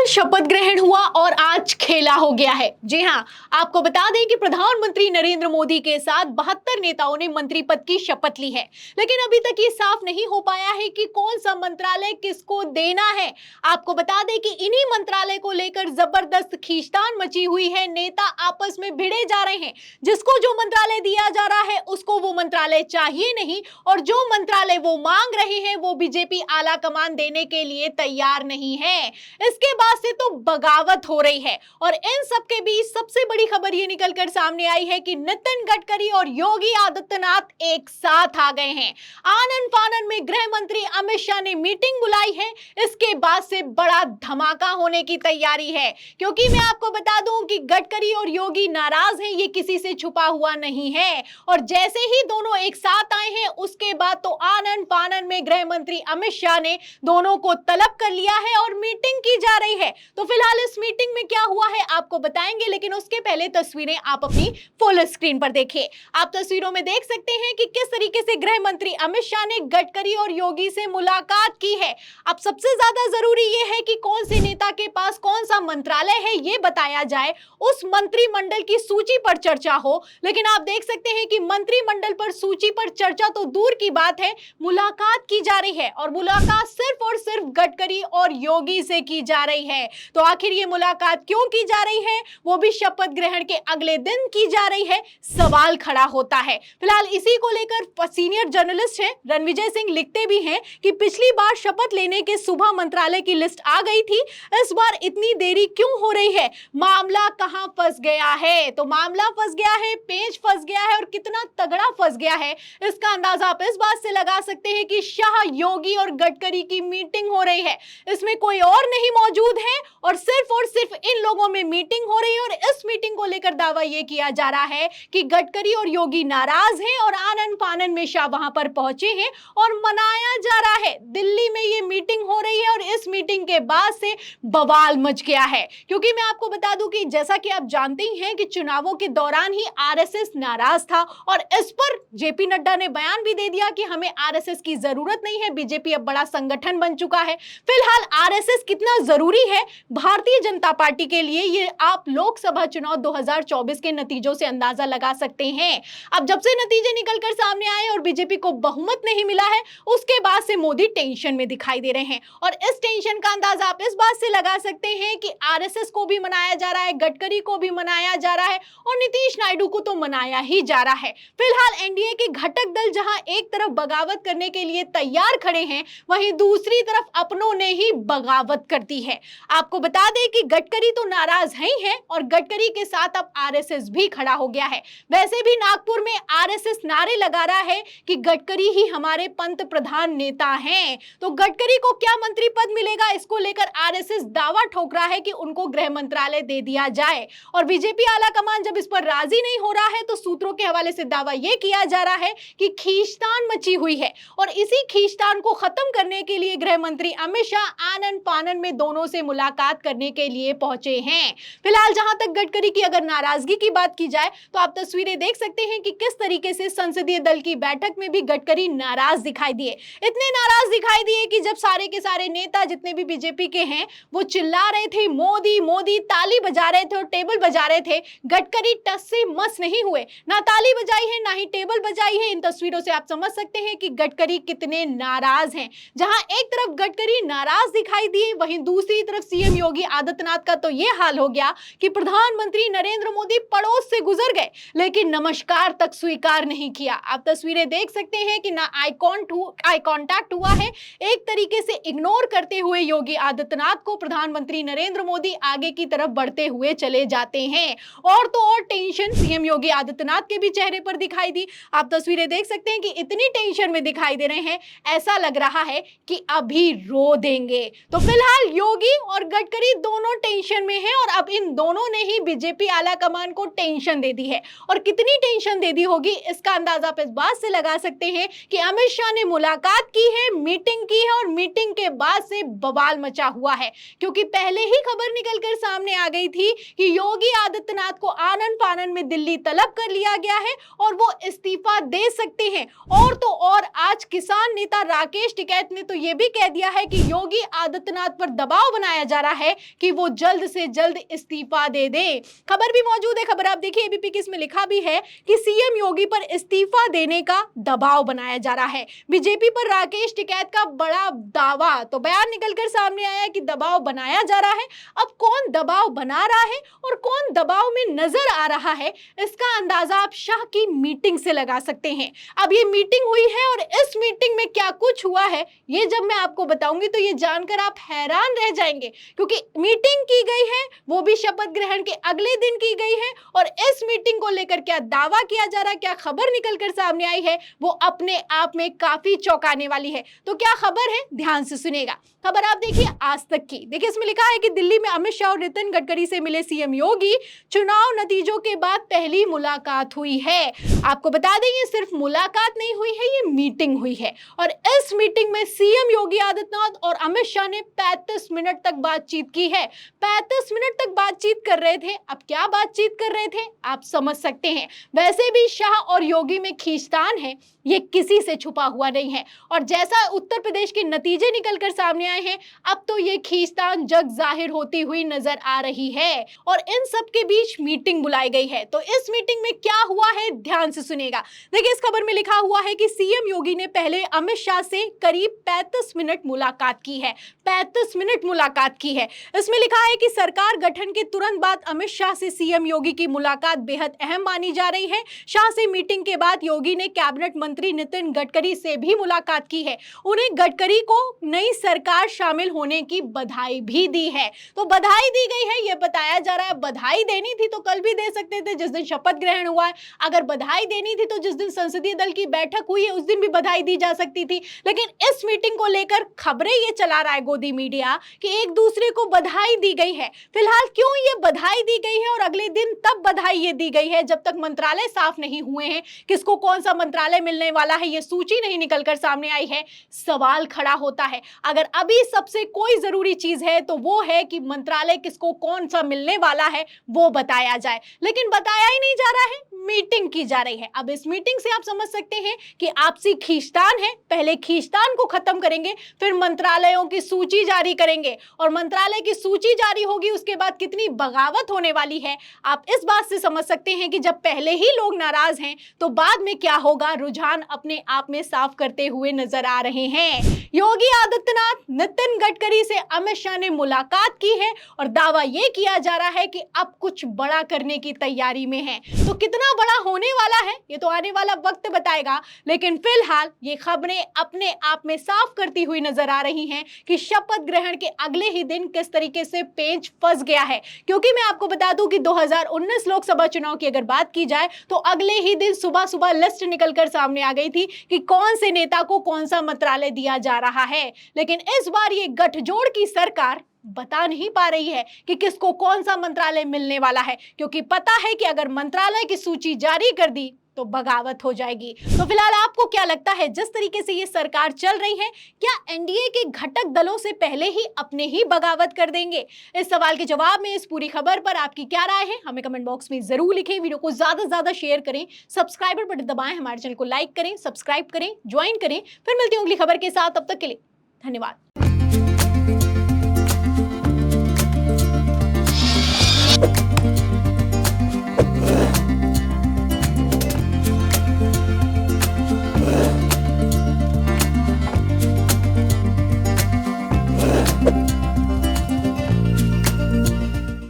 कल शपथ ग्रहण हुआ और आज खेला हो गया है। जी हाँ, आपको बता दें कि प्रधानमंत्री नरेंद्र मोदी के साथ 72 नेताओं ने मंत्री पद की शपथ ली है, लेकिन अभी तक ये साफ नहीं हो पाया है कि कौन सा मंत्रालय किसको देना है। आपको बता दें कि इन्हीं मंत्रालय को लेकर जबरदस्त खींचतान मची हुई है। नेता आपस में भिड़े जा रहे हैं। जिसको जो मंत्रालय दिया जा रहा है उसको वो मंत्रालय चाहिए नहीं, और जो मंत्रालय वो मांग रहे हैं वो बीजेपी आला कमान देने के लिए तैयार नहीं है। इसके बाद से तो बगावत हो रही है, और इन सब के बीच सबसे बड़ी खबर ये निकलकर सामने आई है कि नितिन गडकरी और योगी आदित्यनाथ एक साथ आ गए हैं। आनन फानन में गृह मंत्री अमित शाह ने मीटिंग बुलाई है। इसके बाद से बड़ा धमाका होने की तैयारी है, क्योंकि मैं आपको बता दूं कि गडकरी और योगी नाराज हैं, ये किसी से छुपा हुआ नहीं है। और जैसे ही दोनों एक साथ आए हैं उसके बाद तो आनन फानन में गृह मंत्री अमित शाह ने दोनों को तलब कर लिया है और मीटिंग की जा रही है। तो फिलहाल इस मीटिंग में क्या हुआ है आपको बताएंगे, लेकिन उसके पहले तस्वीरें आप अपनी फुल स्क्रीन पर देखिए। आप तस्वीरों में देख सकते हैं कि किस तरीके से गृह मंत्री अमित शाह ने गडकरी और योगी से मुलाकात की है। अब सबसे ज्यादा जरूरी यह है कि कौन से नेता के पास कौन सा मंत्रालय है ये बताया जाए, उस मंत्रिमंडल की सूची पर चर्चा हो। लेकिन आप देख सकते हैं कि मंत्रिमंडल पर सूची पर चर्चा तो दूर की बात है, मुलाकात की जा रही है, और मुलाकात सिर्फ और सिर्फ गडकरी और योगी से की जा रही है। तो आखिर ये मुलाकात क्यों की जा रही है, वो भी शपथ ग्रहण के अगले दिन की जा रही है, सवाल खड़ा होता है। फिलहाल इसी को लेकर सीनियर जर्नलिस्ट हैं रणविजय सिंह लिखते भी हैं कि पिछली बार शपथ लेने के सुबह मंत्रालय की लिस्ट आ गई थी, इस बार इतनी देरी क्यों हो रही है, मामला कहां फंस गया है। तो मामला फंस गया है, पेच फंस गया है, और कितना तगड़ा फंस गया है इसका अंदाजा आप इस बात से लगा सकते हैं कि शाह, योगी और गडकरी की मीटिंग हो रही है। इसमें कोई और नहीं मौजूद है और सिर्फ इन लोगों में मीटिंग हो रही है। और इस मीटिंग को लेकर दावा यह किया जा रहा है कि गडकरी और योगी नाराज हैं और आनन फानन में शाह वहां पर पहुंचे हैं और मनाया जा रहा है। दिल्ली में ये मीटिंग हो रही है और इस मीटिंग के बाद से बवाल मच गया है, क्योंकि मैं आपको बता दूं कि जैसा कि आप जानते ही हैं कि चुनावों के दौरान ही आरएसएस नाराज था, और इस पर जेपी नड्डा ने बयान भी दे दिया कि हमें आरएसएस की जरूरत नहीं है, बीजेपी अब बड़ा संगठन बन चुका है। फिलहाल आरएसएस कितना जरूरी है भारतीय जनता पार्टी के लिए, ये आप लोकसभा चुनाव 2024 के नतीजों से अंदाजा लगा सकते हैं। अब जब से नतीजे निकलकर सामने आए और बीजेपी को बहुमत नहीं मिला है, उसके बाद से मोदी टेंशन में दिखाई दे रहे हैं, और इस टेंशन का अंदाजा आप इस बात से लगा सकते हैं कि आरएसएस को भी मनाया जा रहा है, गडकरी को भी मनाया जा रहा है, और नीतीश नायडू को तो मनाया ही जा रहा है। फिलहाल एनडीए के घटक दल जहां एक तरफ बगावत करने के लिए तैयार खड़े हैं, वहीं दूसरी तरफ अपनों ने ही बगावत कर दी है। आपको बता दें कि गडकरी तो नाराज हैं ही हैं, और गडकरी के साथ अब आरएसएस भी खड़ा हो गया है। वैसे भी नागपुर में आरएसएस नारे लगा रहा है कि गडकरी ही हमारे पंत प्रधान नेता हैं। तो गडकरी को क्या मंत्री पद मिलेगा, इसको लेकर आरएसएस दावा ठोक रहा है कि उनको गृह मंत्रालय दे दिया जाए, और बीजेपी आला कमान जब इस पर राजी नहीं हो रहा है तो सूत्रों के हवाले से दावा यह किया जा रहा है कि खींचतान मची हुई है, और इसी खींचतान को खत्म करने के लिए गृह मंत्री अमित शाह आनन फानन में दोनों से मुलाकात करने के लिए पहुंचे हैं। फिलहाल जहां तक गडकरी की अगर नाराजगी की बात की जाए तो आप तस्वीरें देख सकते हैं कि किस तरीके से संसदीय दल की बैठक में भी गडकरी नाराज दिखाई दिए। इतने नाराज दिखाई दिए कि जब सारे के सारे नेता जितने भी बीजेपी के हैं वो चिल्ला रहे थे मोदी मोदी, ताली बजा रहे थे और टेबल बजा रहे थे, गडकरी टस से मस नहीं हुए, ना ताली बजाई है ना ही टेबल बजाई है। इन तस्वीरों से आप समझ सकते हैं कि गडकरी कितने नाराज हैं। जहां एक तरफ गडकरी नाराज दिखाई दिए, वहीं दूसरी तरफ सीएम योगी आदित्यनाथ का तो यह हाल हो गया कि प्रधानमंत्री नरेंद्र मोदी पड़ोस से गुजर गए लेकिन नमस्कार तक स्वीकार नहीं किया। आप तस्वीरें देख सकते हैं कि ना आई कांटेक्ट हुआ है। एक तरीके से इग्नोर करते हुए योगी आदित्यनाथ को प्रधानमंत्री नरेंद्र मोदी आगे की तरफ बढ़ते हुए चले जाते हैं, और तो और टेंशन सीएम योगी आदित्यनाथ के भी चेहरे पर दिखाई दी। आप तस्वीरें देख सकते हैं कि इतनी टेंशन में दिखाई दे रहे हैं, ऐसा लग रहा है कि अभी रो देंगे। तो फिलहाल योगी और गडकरी दोनों टेंशन में हैं, और अब इन दोनों ने ही बीजेपी आला कमान को टेंशन दे दी है, और कितनी टेंशन दे दी होगी इसका अंदाजा आप इस बात से लगा सकते हैं कि अमित शाह ने मुलाकात की है, मीटिंग की है, और मीटिंग के बाद से बवाल मचा हुआ है, क्योंकि पहले ही खबर निकलकर सामने आ गई थी कि योगी आदित्यनाथ को आनन फानन में दिल्ली तलब कर लिया गया है और वो इस्तीफा दे सकते हैं। और तो और आज किसान नेता राकेश टिकैत ने तो ये भी कह दिया है कि योगी आदित्यनाथ पर दबाव बनाया जा रहा है कि वो जल्द से जल्द इस्तीफा दे दें। खबर भी मौजूद है, खबर आप देखिए एबीपी की, इसमें लिखा भी है कि सीएम योगी पर इस्तीफा देने का दबाव बनाया जा रहा है। बीजेपी पर राकेश टिकैत का बड़ा दावा, तो बयान निकलकर सामने आया कि दबाव बनाया जा रहा है। अब कौन दबाव बना रहा है और कौन दबाव में नजर आ रहा है, इसका अंदाजा आप शाह की मीटिंग से लगा सकते हैं। अब ये मीटिंग हुई है और इस मीटिंग में क्या कुछ हुआ है ये जब मैं आपको बताऊंगी तो ये जानकर आप हैरान रह जाएंगे, क्योंकि मीटिंग की गई है वो भी शपथ ग्रहण के अगले दिन की गई है और इस मीटिंग को लेकर क्या दावा किया जा रहा है, क्या खबर निकलकर सामने आई है, वो अपने आप में काफी चौंकाने वाली है। तो क्या खबर है, ध्यान से सुनेगा। खबर आप देखिए आज तक की, देखिए इसमें लिखा है कि दिल्ली में अमित शाह और नितिन गडकरी से मिले सीएम योगी, चुनाव नतीजों के बाद पहली मुलाकात हुई है। आपको बता दें ये सिर्फ मुलाकात नहीं हुई है, ये मीटिंग हुई है और इस मीटिंग में सीएम योगी आदित्यनाथ और अमित शाह ने 35 मिनट तक बातचीत की है। 35 मिनट तक बातचीत कर रहे थे। अब क्या बातचीत कर रहे थे आप समझ सकते हैं। वैसे भी शाह और योगी में खींचतान है, ये किसी से छुपा हुआ नहीं है और जैसा उत्तर प्रदेश के नतीजे निकलकर सामने आए हैं, अब तो ये खींचतान जग जाहिर होती हुई नजर आ रही है और इन सब के बीच मीटिंग बुलाई गई है। तो इस मीटिंग में क्या हुआ है, ध्यान से सुनेगा। देखिए इस खबर में लिखा हुआ है कि सीएम योगी ने पहले अमित शाह से करीब 35 मिनट मुलाकात की है। 35 मिनट मुलाकात की है। इसमें लिखा है कि सरकार गठन के तुरंत बाद अमित शाह से सीएम योगी की मुलाकात बेहद अहम मानी जा रही है। शाह से मीटिंग के बाद योगी ने कैबिनेट मंत्री नितिन गडकरी से भी मुलाकात की है। उन्हें गडकरी को नई सरकार शामिल होने की बधाई भी दी है। तो बधाई दी गई है, यह बताया जा रहा है। बधाई देनी थी तो कल भी दे सकते थे जिस दिन शपथ ग्रहण हुआ है। अगर बधाई देनी थी तो जिस दिन संसदीय दल की बैठक हुई है उस दिन भी बधाई दी जा सकती थी। लेकिन इस मीटिंग को लेकर खबरें ये चला रहा है गोदी मीडिया कि एक दूसरे को बधाई दी गई है। फिलहाल क्यों ये बधाई दी गई है और अगले दिन तब बधाई ये दी गई है जब तक मंत्रालय साफ नहीं हुए हैं, किसको कौन सा मंत्रालय मिलने वाला है, ये सूची नहीं निकलकर सामने आई है, सवाल खड़ा होता है। अगर अभी सबसे कोई जरूरी चीज है तो वो है कि मंत्रालय किसको कौन सा मिलने वाला है वो बताया जाए, लेकिन बताया ही नहीं जा रहा है, मीटिंग की जा रही है। अब इस मीटिंग से आप समझ सकते हैं कि आपसी खींचतान है। पहले खींचतान को खत्म करेंगे, फिर मंत्रालयों की सूची जारी करेंगे और मंत्रालय की सूची जारी होगी उसके बाद कितनी बगावत होने वाली है आप इस बात से समझ सकते हैं कि जब पहले ही लोग नाराज हैं तो बाद में क्या होगा, रुझान अपने आप में साफ करते हुए नजर आ रहे हैं। योगी आदित्यनाथ, नितिन गडकरी से अमित शाह ने मुलाकात की है और दावा यह किया जा रहा है कि अब कुछ बड़ा करने की तैयारी में है। तो कितना बड़ा होने वाला है ये तो आने वाला वक्त बताएगा, लेकिन फिलहाल ये खबरें अपने आप में साफ करती हुई नजर आ रही हैं कि शपथ ग्रहण के अगले ही दिन किस तरीके से पेंच फंस गया है। क्योंकि मैं आपको बता दूं कि 2019 लोकसभा चुनाव की अगर बात की जाए तो अगले ही दिन सुबह सुबह लिस्ट निकलकर सामने आ गई थी कि कौन से नेता को कौन सा मंत्रालय दिया जा रहा है। लेकिन इस बार ये गठजोड़ की सरकार बता नहीं पा रही है कि किसको कौन सा मंत्रालय मिलने वाला है, क्योंकि पता है कि अगर मंत्रालय की सूची जारी कर दी तो बगावत हो जाएगी। तो फिलहाल आपको क्या लगता है, जिस तरीके से ये सरकार चल रही है, क्या एनडीए के घटक दलों से पहले ही अपने ही बगावत कर देंगे? इस सवाल के जवाब में इस पूरी खबर पर आपकी क्या राय है हमें कमेंट बॉक्स में जरूर लिखें। वीडियो को ज्यादा से ज्यादा शेयर करें, सब्सक्राइबर बटन दबाएं, हमारे चैनल को लाइक करें, सब्सक्राइब करें, ज्वाइन करें। फिर मिलती हूं अगली खबर के साथ, तब तक के लिए धन्यवाद।